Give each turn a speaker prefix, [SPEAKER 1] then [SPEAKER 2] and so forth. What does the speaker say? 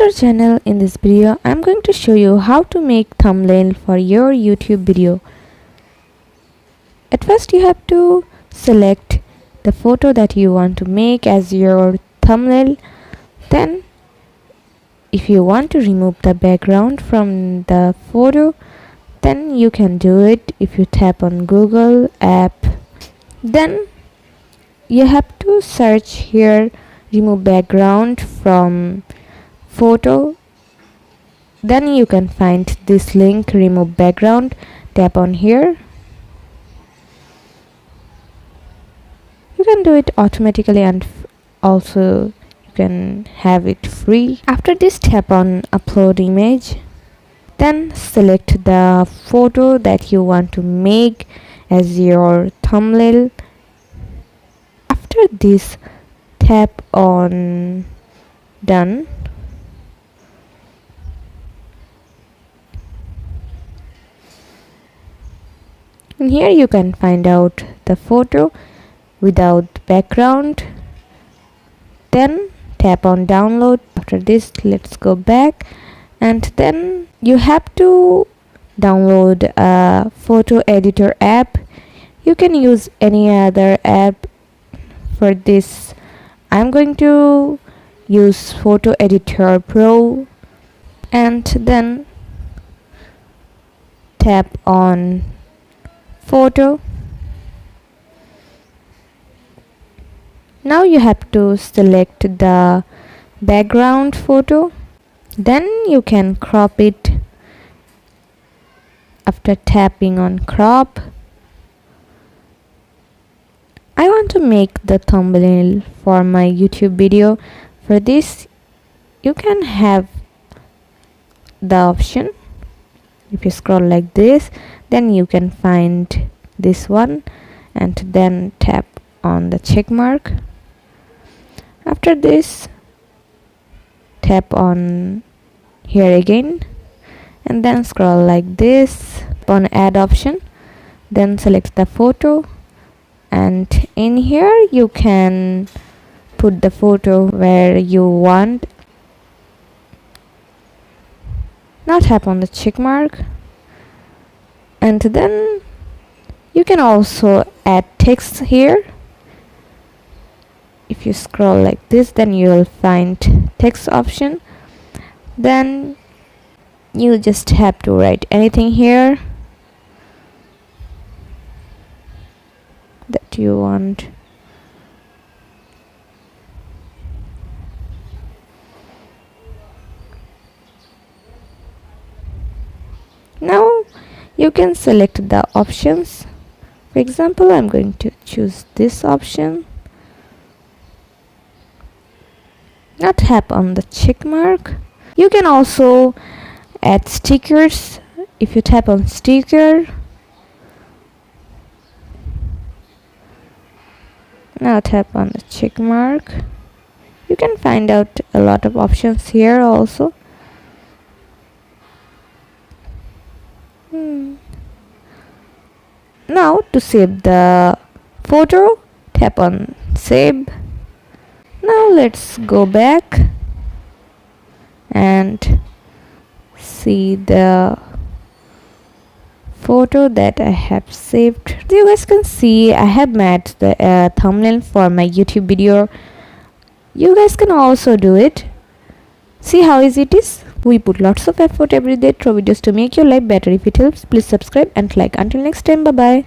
[SPEAKER 1] our channel. In this video I'm going to show you how to make thumbnail for your YouTube video. At first you have to select the photo that you want to make as your thumbnail. Then if you want to remove the background from the photo, then you can do it if you tap on Google app. Then you have to search here remove background from photo. Then you can find this link remove background. Tap on here. You can do it automatically and also you can have it free. After this, tap on upload image. Then select the photo that you want to make as your thumbnail. After this, tap on done. And here you can find out the photo without background. Then tap on download. After this, let's go back, and then you have to download a photo editor app. You can use any other app. For this I'm going to use Photo Editor Pro, and then tap on photo. Now you have to select the background photo. Then you can crop it after tapping on crop. I want to make the thumbnail for my YouTube video. For this you can have the option. If you scroll like this, then you can find this one and then tap on the check mark. After this, tap on here again and then scroll like this. Tap on add option, then select the photo, and in here you can put the photo where you want. Now tap on the check mark, and then you can also add text here. If you scroll like this, then you will find text option. Then you just have to write anything here that you want. Now you can select the options. For example, I'm going to choose this option. Now tap on the check mark. You can also add stickers. If you tap on sticker, now tap on the check mark. You can find out a lot of options here also. Now to save the photo, tap on save. Now let's go back and see the photo that I have saved. As you guys can see, I have made the thumbnail for my YouTube video. You guys can also do it. See how easy it is. We put lots of effort every day through videos to make your life better. If it helps, please subscribe and like. Until next time, bye bye.